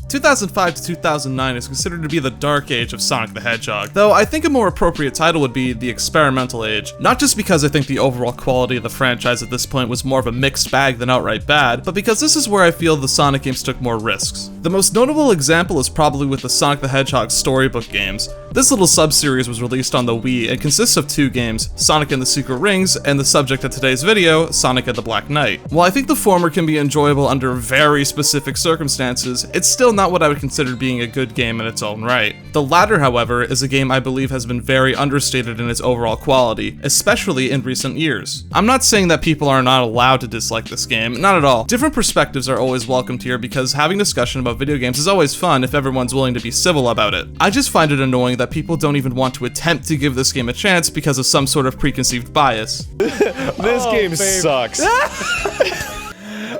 2005 to 2009 is considered to be the dark age of Sonic the Hedgehog, though I think a more appropriate title would be the experimental age, not just because I think the overall quality of the franchise at this point was more of a mixed bag than outright bad, but because this is where I feel the Sonic games took more risks. The most notable example is probably with the Sonic the Hedgehog storybook games. This little sub-series was released on the Wii and consists of two games, Sonic and the Secret Rings, and the subject of today's video, Sonic and the Black Knight. While I think the former can be enjoyable under very specific circumstances, it's still not what I would consider being a good game in its own right. The latter, however, is a game I believe has been very understated in its overall quality, especially in recent years. I'm not saying that people are not allowed to dislike this game, not at all. Different perspectives are always welcomed here because having discussion about video games is always fun if everyone's willing to be civil about it. I just find it annoying that people don't even want to attempt to give this game a chance because of some sort of preconceived bias. This game sucks.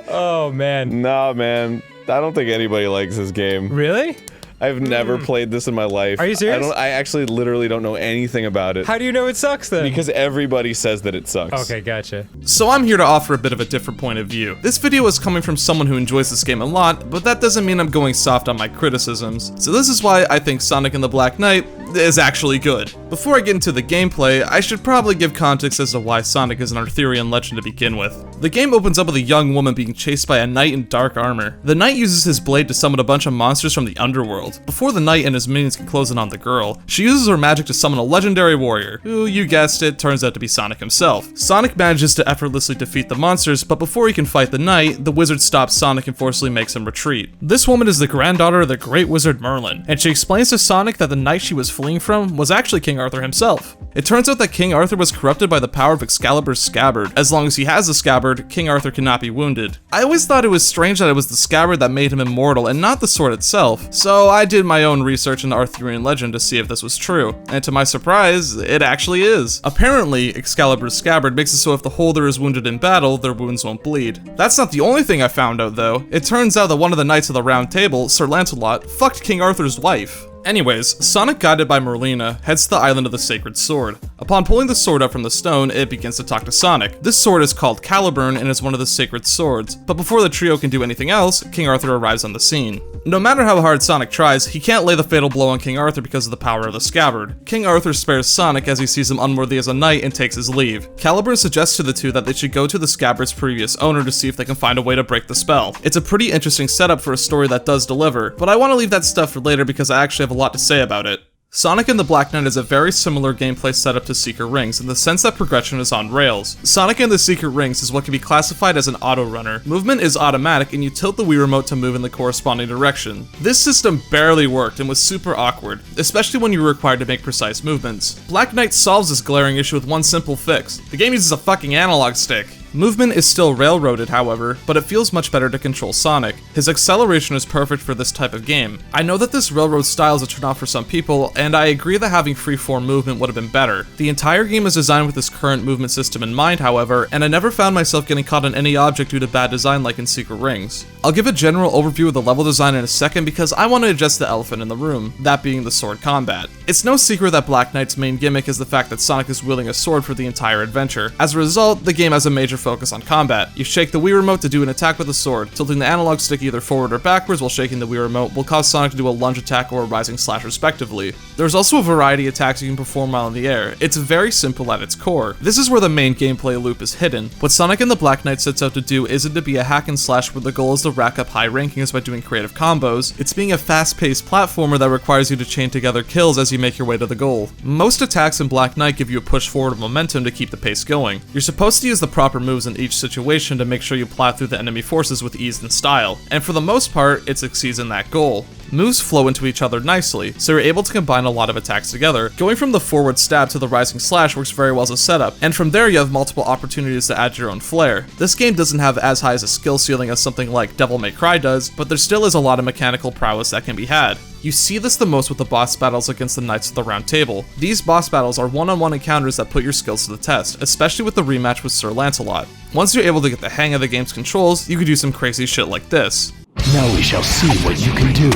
Oh man. Nah, man. I don't think anybody likes this game. Really? I've never played this in my life. Are you serious? I actually literally don't know anything about it. How do you know it sucks then? Because everybody says that it sucks. Okay, gotcha. So I'm here to offer a bit of a different point of view. This video is coming from someone who enjoys this game a lot, but that doesn't mean I'm going soft on my criticisms. So this is why I think Sonic and the Black Knight is actually good. Before I get into the gameplay, I should probably give context as to why Sonic is an Arthurian legend to begin with. The game opens up with a young woman being chased by a knight in dark armor. The knight uses his blade to summon a bunch of monsters from the underworld. Before the knight and his minions can close in on the girl, she uses her magic to summon a legendary warrior, who, you guessed it, turns out to be Sonic himself. Sonic manages to effortlessly defeat the monsters, but before he can fight the knight, the wizard stops Sonic and forcibly makes him retreat. This woman is the granddaughter of the great wizard Merlin, and she explains to Sonic that the knight she was fleeing from was actually King Arthur himself. It turns out that King Arthur was corrupted by the power of Excalibur's scabbard. As long as he has the scabbard, King Arthur cannot be wounded. I always thought it was strange that it was the scabbard that made him immortal and not the sword itself, so I did my own research into Arthurian legend to see if this was true, and to my surprise, it actually is. Apparently, Excalibur's scabbard makes it so if the holder is wounded in battle, their wounds won't bleed. That's not the only thing I found out though. It turns out that one of the Knights of the Round Table, Sir Lancelot, fucked King Arthur's wife. Anyways, Sonic, guided by Merlina, heads to the Island of the Sacred Sword. Upon pulling the sword up from the stone, it begins to talk to Sonic. This sword is called Caliburn and is one of the sacred swords, but before the trio can do anything else, King Arthur arrives on the scene. No matter how hard Sonic tries, he can't lay the fatal blow on King Arthur because of the power of the scabbard. King Arthur spares Sonic as he sees him unworthy as a knight and takes his leave. Caliburn suggests to the two that they should go to the scabbard's previous owner to see if they can find a way to break the spell. It's a pretty interesting setup for a story that does deliver, but I want to leave that stuff for later because I actually have a lot to say about it. Sonic and the Black Knight is a very similar gameplay setup to Secret Rings in the sense that progression is on rails. Sonic and the Secret Rings is what can be classified as an auto runner. Movement is automatic and you tilt the Wii Remote to move in the corresponding direction. This system barely worked and was super awkward, especially when you were required to make precise movements. Black Knight solves this glaring issue with one simple fix. The game uses a fucking analog stick. Movement is still railroaded, however, but it feels much better to control Sonic. His acceleration is perfect for this type of game. I know that this railroad style is a turn-off for some people, and I agree that having free-form movement would have been better. The entire game is designed with this current movement system in mind, however, and I never found myself getting caught on any object due to bad design like in Secret Rings. I'll give a general overview of the level design in a second because I want to address the elephant in the room, that being the sword combat. It's no secret that Black Knight's main gimmick is the fact that Sonic is wielding a sword for the entire adventure. As a result, the game has a major focus on combat. You shake the Wii Remote to do an attack with a sword. Tilting the analog stick either forward or backwards while shaking the Wii Remote will cause Sonic to do a lunge attack or a rising slash respectively. There's also a variety of attacks you can perform while in the air. It's very simple at its core. This is where the main gameplay loop is hidden. What Sonic and the Black Knight sets out to do isn't to be a hack and slash where the goal is to rack up high rankings by doing creative combos. It's being a fast-paced platformer that requires you to chain together kills as you make your way to the goal. Most attacks in Black Knight give you a push forward of momentum to keep the pace going. You're supposed to use the proper moves in each situation to make sure you plow through the enemy forces with ease and style, and for the most part, it succeeds in that goal. Moves flow into each other nicely, so you're able to combine a lot of attacks together. Going from the forward stab to the rising slash works very well as a setup, and from there you have multiple opportunities to add your own flair. This game doesn't have as high as a skill ceiling as something like Devil May Cry does, but there still is a lot of mechanical prowess that can be had. You see this the most with the boss battles against the Knights of the Round Table. These boss battles are one-on-one encounters that put your skills to the test, especially with the rematch with Sir Lancelot. Once you're able to get the hang of the game's controls, you can do some crazy shit like this. Now we shall see what you can do.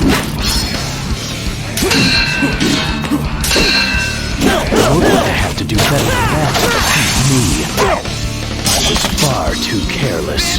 I would want to have to do better than that to defeat me. I was far too careless.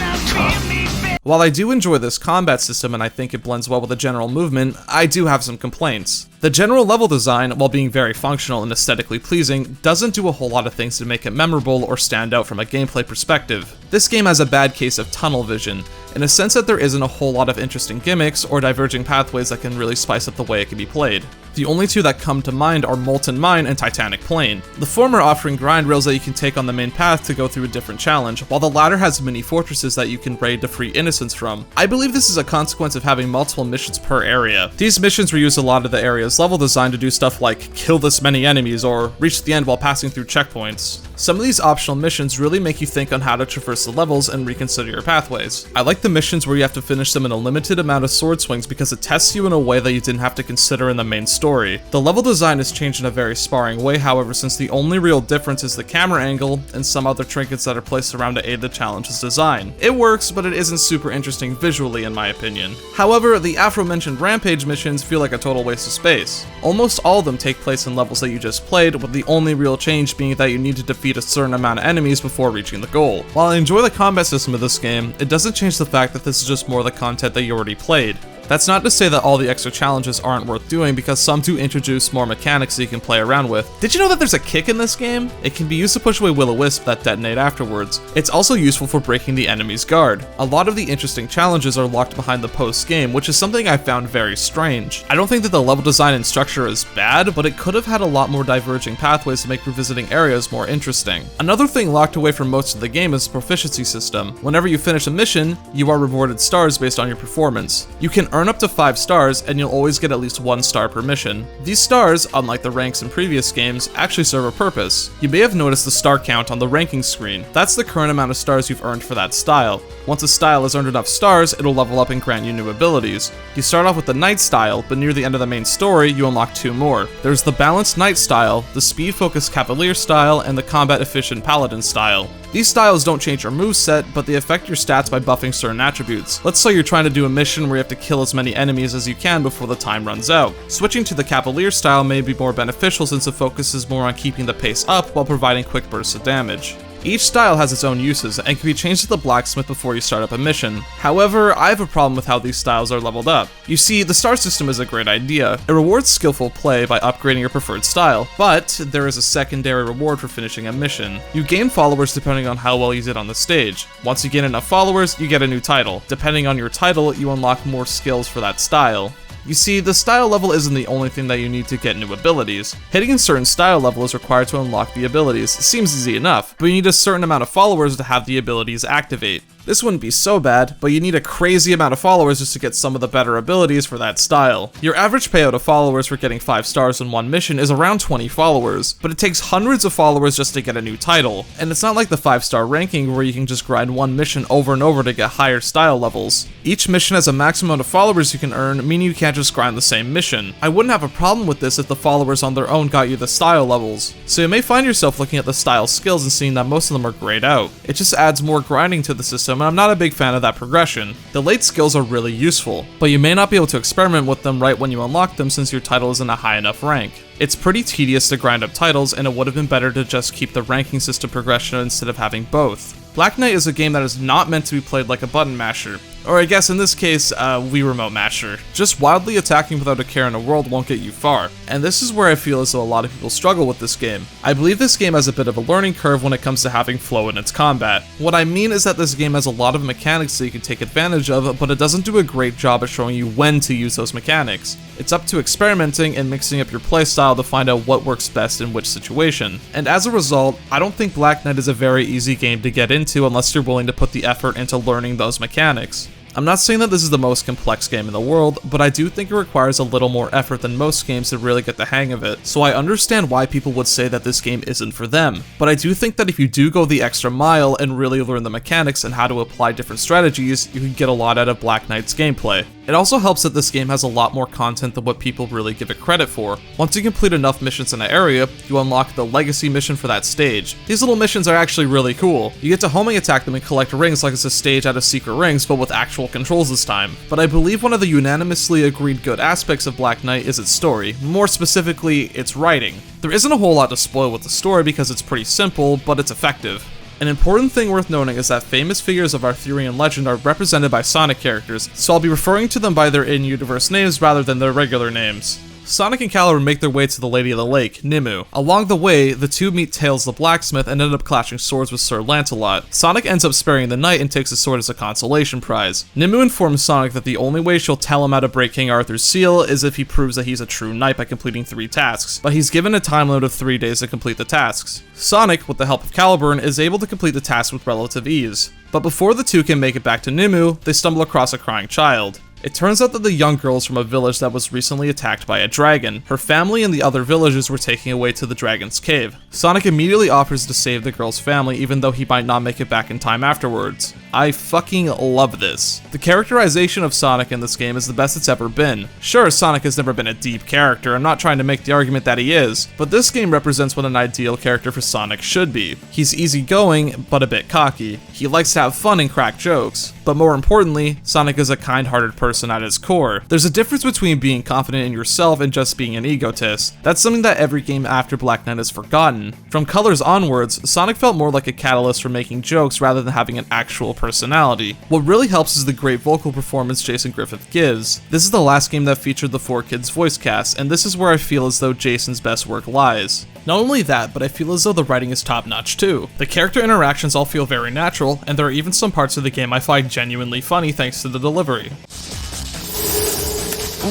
While I do enjoy this combat system and I think it blends well with the general movement, I do have some complaints. The general level design, while being very functional and aesthetically pleasing, doesn't do a whole lot of things to make it memorable or stand out from a gameplay perspective. This game has a bad case of tunnel vision, in a sense that there isn't a whole lot of interesting gimmicks or diverging pathways that can really spice up the way it can be played. The only two that come to mind are Molten Mine and Titanic Plain, the former offering grind rails that you can take on the main path to go through a different challenge, while the latter has mini fortresses that you can raid to free innocents from. I believe this is a consequence of having multiple missions per area. These missions reuse a lot of the area's level design to do stuff like kill this many enemies or reach the end while passing through checkpoints. Some of these optional missions really make you think on how to traverse the levels and reconsider your pathways. I like the missions where you have to finish them in a limited amount of sword swings because it tests you in a way that you didn't have to consider in the main story. The level design is changed in a very sparring way, however, since the only real difference is the camera angle and some other trinkets that are placed around to aid the challenge's design. It works, but it isn't super interesting visually in my opinion. However, the aforementioned Rampage missions feel like a total waste of space. Almost all of them take place in levels that you just played, with the only real change being that you need to defeat a certain amount of enemies before reaching the goal. While I enjoy the combat system of this game, it doesn't change the fact that this is just more of the content that you already played. That's not to say that all the extra challenges aren't worth doing, because some do introduce more mechanics that you can play around with. Did you know that there's a kick in this game? It can be used to push away will-o-wisp that detonate afterwards. It's also useful for breaking the enemy's guard. A lot of the interesting challenges are locked behind the post-game, which is something I found very strange. I don't think that the level design and structure is bad, but it could have had a lot more diverging pathways to make revisiting areas more interesting. Another thing locked away from most of the game is the proficiency system. Whenever you finish a mission, you are rewarded stars based on your performance. You can earn up to 5 stars, and you'll always get at least 1 star per mission. These stars, unlike the ranks in previous games, actually serve a purpose. You may have noticed the star count on the ranking screen. That's the current amount of stars you've earned for that style. Once a style has earned enough stars, it'll level up and grant you new abilities. You start off with the Knight style, but near the end of the main story, you unlock 2 more. There's the Balanced Knight style, the Speed-Focused Cavalier style, and the Combat-Efficient Paladin style. These styles don't change your moveset, but they affect your stats by buffing certain attributes. Let's say you're trying to do a mission where you have to kill as many enemies as you can before the time runs out. Switching to the Cavalier style may be more beneficial since it focuses more on keeping the pace up while providing quick bursts of damage. Each style has its own uses and can be changed to the blacksmith before you start up a mission. However, I have a problem with how these styles are leveled up. You see, the star system is a great idea. It rewards skillful play by upgrading your preferred style, but there is a secondary reward for finishing a mission. You gain followers depending on how well you did on the stage. Once you gain enough followers, you get a new title. Depending on your title, you unlock more skills for that style. You see, the style level isn't the only thing that you need to get new abilities. Hitting a certain style level is required to unlock the abilities. It seems easy enough, but you need a certain amount of followers to have the abilities activate. This wouldn't be so bad, but you need a crazy amount of followers just to get some of the better abilities for that style. Your average payout of followers for getting 5 stars in one mission is around 20 followers, but it takes hundreds of followers just to get a new title. And it's not like the 5-star ranking where you can just grind one mission over and over to get higher style levels. Each mission has a maximum amount of followers you can earn, meaning you can't just grind the same mission. I wouldn't have a problem with this if the followers on their own got you the style levels. So you may find yourself looking at the style skills and seeing that most of them are grayed out. It just adds more grinding to the system, and I'm not a big fan of that progression. The late skills are really useful, but you may not be able to experiment with them right when you unlock them since your title isn't a high enough rank. It's pretty tedious to grind up titles, and it would have been better to just keep the ranking system progression instead of having both. Black Knight is a game that is not meant to be played like a button masher. Or I guess in this case, Wii Remote masher. Just wildly attacking without a care in the world won't get you far, and this is where I feel as though a lot of people struggle with this game. I believe this game has a bit of a learning curve when it comes to having flow in its combat. What I mean is that this game has a lot of mechanics that you can take advantage of, but it doesn't do a great job at showing you when to use those mechanics. It's up to experimenting and mixing up your playstyle to find out what works best in which situation. And as a result, I don't think Black Knight is a very easy game to get into unless you're willing to put the effort into learning those mechanics. I'm not saying that this is the most complex game in the world, but I do think it requires a little more effort than most games to really get the hang of it, so I understand why people would say that this game isn't for them. But I do think that if you do go the extra mile and really learn the mechanics and how to apply different strategies, you can get a lot out of Black Knight's gameplay. It also helps that this game has a lot more content than what people really give it credit for. Once you complete enough missions in an area, you unlock the Legacy mission for that stage. These little missions are actually really cool. You get to homing attack them and collect rings like it's a stage out of Secret Rings, but with actual controls this time. But I believe one of the unanimously agreed good aspects of Black Knight is its story, more specifically, its writing. There isn't a whole lot to spoil with the story because it's pretty simple, but it's effective. An important thing worth noting is that famous figures of Arthurian legend are represented by Sonic characters, so I'll be referring to them by their in-universe names rather than their regular names. Sonic and Caliburn make their way to the Lady of the Lake, Nimue. Along the way, the two meet Tails the blacksmith and end up clashing swords with Sir Lancelot. Sonic ends up sparing the knight and takes his sword as a consolation prize. Nimue informs Sonic that the only way she'll tell him how to break King Arthur's seal is if he proves that he's a true knight by completing 3 tasks, but he's given a time limit of 3 days to complete the tasks. Sonic, with the help of Caliburn, is able to complete the task with relative ease. But before the two can make it back to Nimue, they stumble across a crying child. It turns out that the young girl is from a village that was recently attacked by a dragon. Her family and the other villagers were taken away to the dragon's cave. Sonic immediately offers to save the girl's family even though he might not make it back in time afterwards. I fucking love this. The characterization of Sonic in this game is the best it's ever been. Sure, Sonic has never been a deep character, I'm not trying to make the argument that he is, but this game represents what an ideal character for Sonic should be. He's easygoing, but a bit cocky. He likes to have fun and crack jokes. But more importantly, Sonic is a kind-hearted person at his core. There's a difference between being confident in yourself and just being an egotist. That's something that every game after Black Knight has forgotten. From Colors onwards, Sonic felt more like a catalyst for making jokes rather than having an actual personality. What really helps is the great vocal performance Jason Griffith gives. This is the last game that featured the 4 kids voice cast, and this is where I feel as though Jason's best work lies. Not only that, but I feel as though the writing is top-notch too. The character interactions all feel very natural, and there are even some parts of the game I find genuinely funny thanks to the delivery.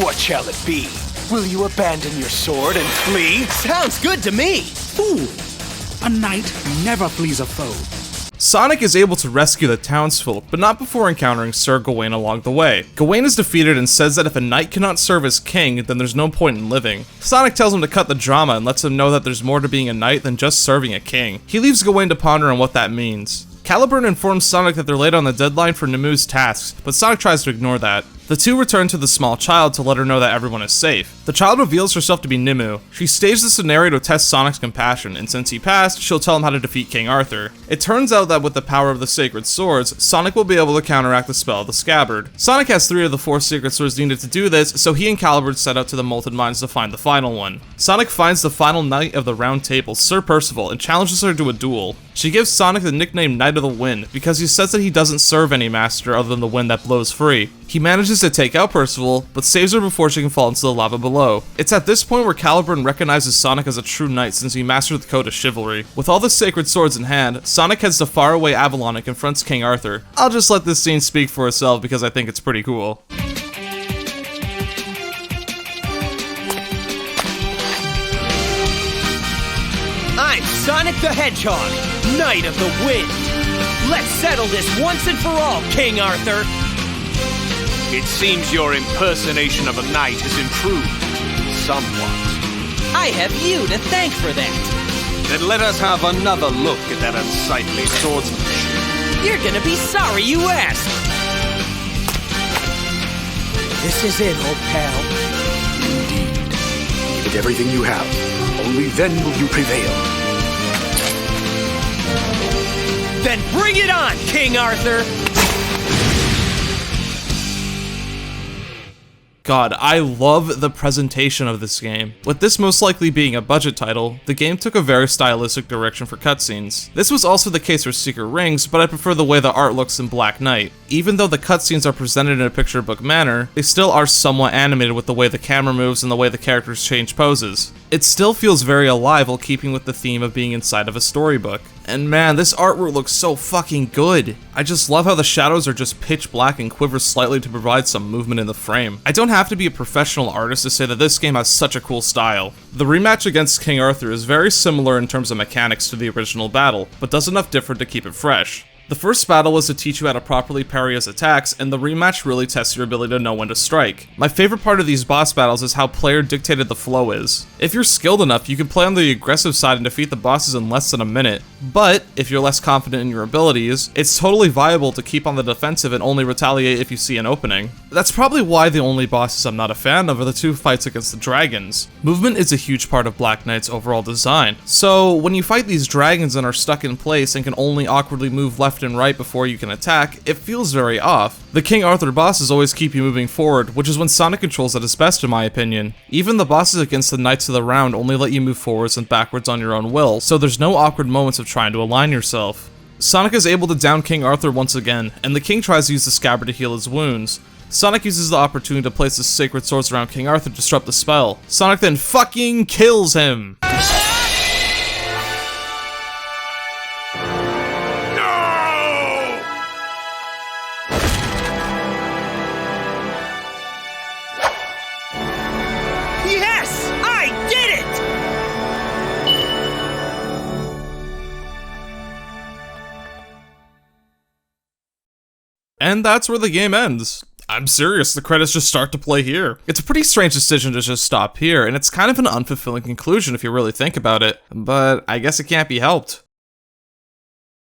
What shall it be? Will you abandon your sword and flee? Sounds good to me! Fool! A knight never flees a foe. Sonic is able to rescue the townsfolk, but not before encountering Sir Gawain along the way. Gawain is defeated and says that if a knight cannot serve as king, then there's no point in living. Sonic tells him to cut the drama and lets him know that there's more to being a knight than just serving a king. He leaves Gawain to ponder on what that means. Caliburn informs Sonic that they're late on the deadline for Nimue's tasks, but Sonic tries to ignore that. The two return to the small child to let her know that everyone is safe. The child reveals herself to be Nimue. She staged the scenario to test Sonic's compassion, and since he passed, she'll tell him how to defeat King Arthur. It turns out that with the power of the sacred swords, Sonic will be able to counteract the spell of the scabbard. Sonic has 3 of the 4 sacred swords needed to do this, so he and Caliburn set out to the Molten Mines to find the final one. Sonic finds the final knight of the Round Table, Sir Percival, and challenges her to a duel. She gives Sonic the nickname Knight of the Wind, because he says that he doesn't serve any master other than the wind that blows free. He manages to take out Percival, but saves her before she can fall into the lava below. It's at this point where Caliburn recognizes Sonic as a true knight since he mastered the code of chivalry. With all the sacred swords in hand, Sonic heads to faraway Avalon and confronts King Arthur. I'll just let this scene speak for itself because I think it's pretty cool. I'm Sonic the Hedgehog, Knight of the Wind. Let's settle this once and for all, King Arthur. It seems your impersonation of a knight has improved somewhat. I have you to thank for that. Then let us have another look at that unsightly swordsmanship. You're gonna be sorry you asked. This is it, old pal. Indeed. Give it everything you have. Only then will you prevail. Then bring it on, King Arthur! God, I love the presentation of this game. With this most likely being a budget title, the game took a very stylistic direction for cutscenes. This was also the case for Secret Rings, but I prefer the way the art looks in Black Knight. Even though the cutscenes are presented in a picture book manner, they still are somewhat animated with the way the camera moves and the way the characters change poses. It still feels very alive while keeping with the theme of being inside of a storybook. And man, this artwork looks so fucking good. I just love how the shadows are just pitch black and quiver slightly to provide some movement in the frame. I don't have to be a professional artist to say that this game has such a cool style. The rematch against King Arthur is very similar in terms of mechanics to the original battle, but does enough different to keep it fresh. The first battle was to teach you how to properly parry his attacks, and the rematch really tests your ability to know when to strike. My favorite part of these boss battles is how player dictated the flow is. If you're skilled enough, you can play on the aggressive side and defeat the bosses in less than a minute. But, if you're less confident in your abilities, it's totally viable to keep on the defensive and only retaliate if you see an opening. That's probably why the only bosses I'm not a fan of are the 2 fights against the dragons. Movement is a huge part of Black Knight's overall design, so when you fight these dragons and are stuck in place and can only awkwardly move left and right before you can attack, it feels very off. The King Arthur bosses always keep you moving forward, which is when Sonic controls at his best in my opinion. Even the bosses against the Knights of the Round only let you move forwards and backwards on your own will, so there's no awkward moments of trying to align yourself. Sonic is able to down King Arthur once again, and the king tries to use the scabbard to heal his wounds. Sonic uses the opportunity to place the sacred swords around King Arthur to disrupt the spell. Sonic then fucking kills him! Yes! I did it! And that's where the game ends. I'm serious, the credits just start to play here. It's a pretty strange decision to just stop here, and it's kind of an unfulfilling conclusion if you really think about it, but I guess it can't be helped.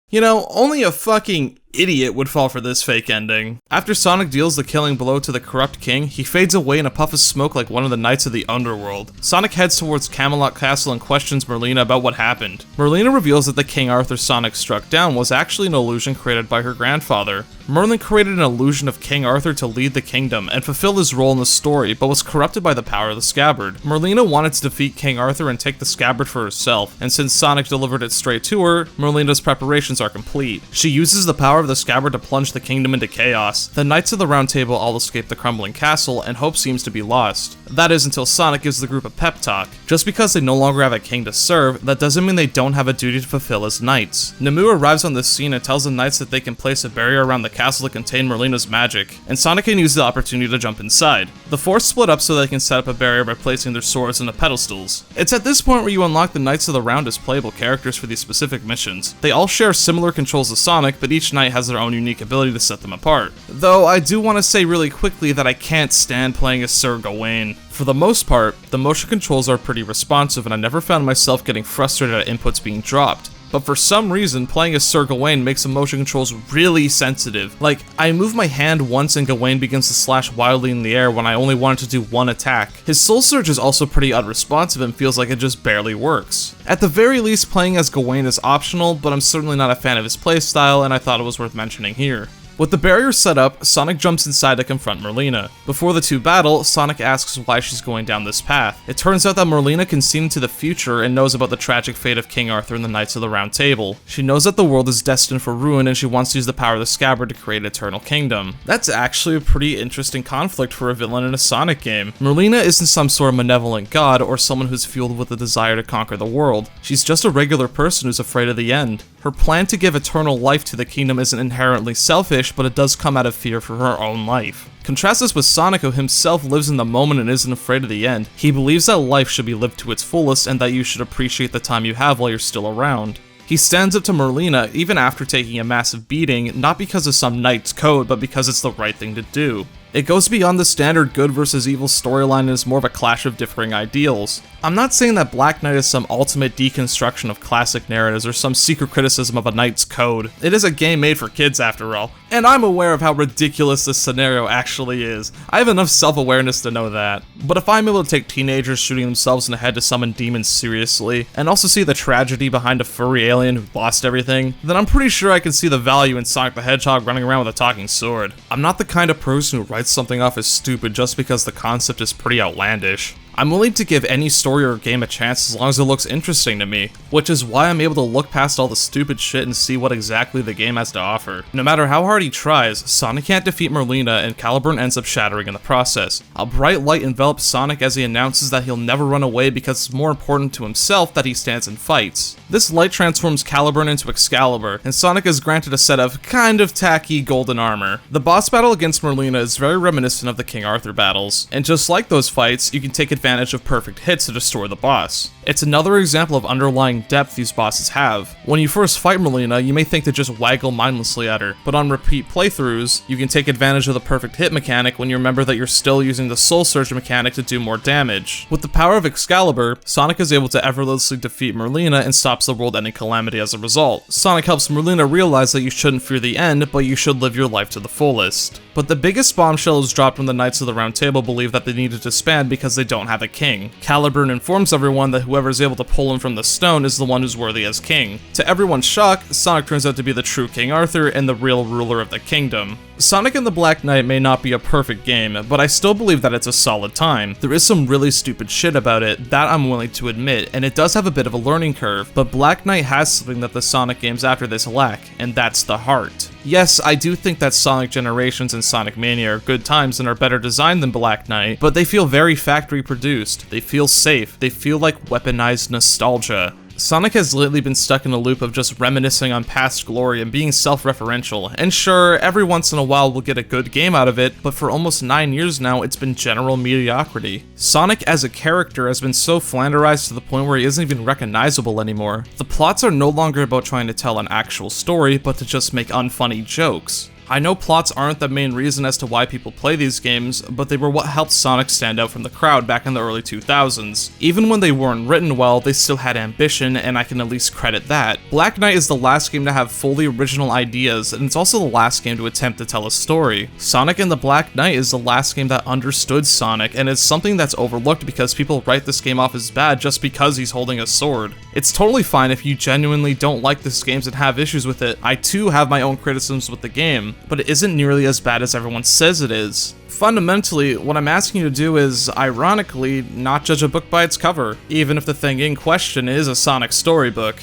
You know, only a fucking idiot would fall for this fake ending. After Sonic deals the killing blow to the corrupt king, he fades away in a puff of smoke like one of the knights of the underworld. Sonic heads towards Camelot Castle and questions Merlina about what happened. Merlina reveals that the King Arthur Sonic struck down was actually an illusion created by her grandfather. Merlin created an illusion of King Arthur to lead the kingdom and fulfill his role in the story, but was corrupted by the power of the scabbard. Merlina wanted to defeat King Arthur and take the scabbard for herself, and since Sonic delivered it straight to her, Merlina's preparations are complete. She uses the power of the scabbard to plunge the kingdom into chaos. The Knights of the Round Table all escape the crumbling castle, and hope seems to be lost. That is until Sonic gives the group a pep talk. Just because they no longer have a king to serve, that doesn't mean they don't have a duty to fulfill as knights. Namu arrives on the scene and tells the knights that they can place a barrier around the castle to contain Merlina's magic, and Sonic can use the opportunity to jump inside. The four split up so they can set up a barrier by placing their swords into pedestals. It's at this point where you unlock the Knights of the Round as playable characters for these specific missions. They all share similar controls to Sonic, but each knight has their own unique ability to set them apart. Though I do want to say really quickly that I can't stand playing as Sir Gawain. For the most part, the motion controls are pretty responsive and I never found myself getting frustrated at inputs being dropped. But for some reason, playing as Sir Gawain makes the motion controls really sensitive. Like, I move my hand once and Gawain begins to slash wildly in the air when I only wanted to do one attack. His Soul Surge is also pretty unresponsive and feels like it just barely works. At the very least, playing as Gawain is optional, but I'm certainly not a fan of his playstyle and I thought it was worth mentioning here. With the barrier set up, Sonic jumps inside to confront Merlina. Before the two battle, Sonic asks why she's going down this path. It turns out that Merlina can see into the future and knows about the tragic fate of King Arthur and the Knights of the Round Table. She knows that the world is destined for ruin and she wants to use the power of the scabbard to create an eternal kingdom. That's actually a pretty interesting conflict for a villain in a Sonic game. Merlina isn't some sort of malevolent god or someone who's fueled with a desire to conquer the world. She's just a regular person who's afraid of the end. Her plan to give eternal life to the kingdom isn't inherently selfish, but it does come out of fear for her own life. Contrast this with Sonic, who himself lives in the moment and isn't afraid of the end. He believes that life should be lived to its fullest and that you should appreciate the time you have while you're still around. He stands up to Merlina even after taking a massive beating, not because of some knight's code, but because it's the right thing to do. It goes beyond the standard good versus evil storyline and is more of a clash of differing ideals. I'm not saying that Black Knight is some ultimate deconstruction of classic narratives or some secret criticism of a knight's code. It is a game made for kids after all, and I'm aware of how ridiculous this scenario actually is. I have enough self-awareness to know that. But if I'm able to take teenagers shooting themselves in the head to summon demons seriously, and also see the tragedy behind a furry alien who lost everything, then I'm pretty sure I can see the value in Sonic the Hedgehog running around with a talking sword. I'm not the kind of person who writes something off as stupid just because the concept is pretty outlandish. I'm willing to give any story or game a chance as long as it looks interesting to me, which is why I'm able to look past all the stupid shit and see what exactly the game has to offer. No matter how hard he tries, Sonic can't defeat Merlina and Caliburn ends up shattering in the process. A bright light envelops Sonic as he announces that he'll never run away because it's more important to himself that he stands and fights. This light transforms Caliburn into Excalibur, and Sonic is granted a set of kind of tacky golden armor. The boss battle against Merlina is very reminiscent of the King Arthur battles, and just like those fights, you can take advantage of perfect hits to destroy the boss. It's another example of underlying depth these bosses have. When you first fight Merlina, you may think to just waggle mindlessly at her, but on repeat playthroughs, you can take advantage of the perfect hit mechanic when you remember that you're still using the Soul Surge mechanic to do more damage. With the power of Excalibur, Sonic is able to effortlessly defeat Merlina and stops the world-ending calamity as a result. Sonic helps Merlina realize that you shouldn't fear the end, but you should live your life to the fullest. But the biggest bombshell is dropped when the Knights of the Round Table believe that they need to disband because they don't have a king. Caliburn informs everyone that whoever is able to pull him from the stone is the one who's worthy as king. To everyone's shock, Sonic turns out to be the true King Arthur and the real ruler of the kingdom. Sonic and the Black Knight may not be a perfect game, but I still believe that it's a solid time. There is some really stupid shit about it, that I'm willing to admit, and it does have a bit of a learning curve, but Black Knight has something that the Sonic games after this lack, and that's the heart. Yes, I do think that Sonic Generations and Sonic Mania are good times and are better designed than Black Knight, but they feel very factory produced, they feel safe, they feel like weaponized nostalgia. Sonic has lately been stuck in a loop of just reminiscing on past glory and being self-referential, and sure, every once in a while we'll get a good game out of it, but for almost 9 years now, it's been general mediocrity. Sonic as a character has been so flanderized to the point where he isn't even recognizable anymore. The plots are no longer about trying to tell an actual story, but to just make unfunny jokes. I know plots aren't the main reason as to why people play these games, but they were what helped Sonic stand out from the crowd back in the early 2000s. Even when they weren't written well, they still had ambition, and I can at least credit that. Black Knight is the last game to have fully original ideas, and it's also the last game to attempt to tell a story. Sonic and the Black Knight is the last game that understood Sonic, and it's something that's overlooked because people write this game off as bad just because he's holding a sword. It's totally fine if you genuinely don't like this game and have issues with it. I too have my own criticisms with the game, but it isn't nearly as bad as everyone says it is. Fundamentally, what I'm asking you to do is, ironically, not judge a book by its cover, even if the thing in question is a Sonic storybook.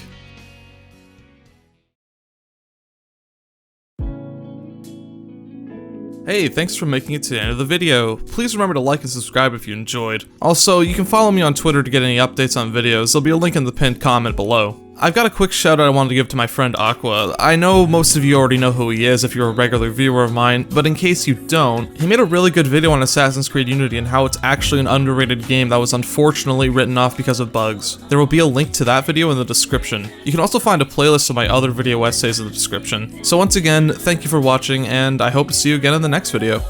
Hey, thanks for making it to the end of the video. Please remember to like and subscribe if you enjoyed. Also, you can follow me on Twitter to get any updates on videos. There'll be a link in the pinned comment below. I've got a quick shout out I wanted to give to my friend Aqua. I know most of you already know who he is if you're a regular viewer of mine, but in case you don't, he made a really good video on Assassin's Creed Unity and how it's actually an underrated game that was unfortunately written off because of bugs. There will be a link to that video in the description. You can also find a playlist of my other video essays in the description. So once again, thank you for watching, and I hope to see you again in the next video.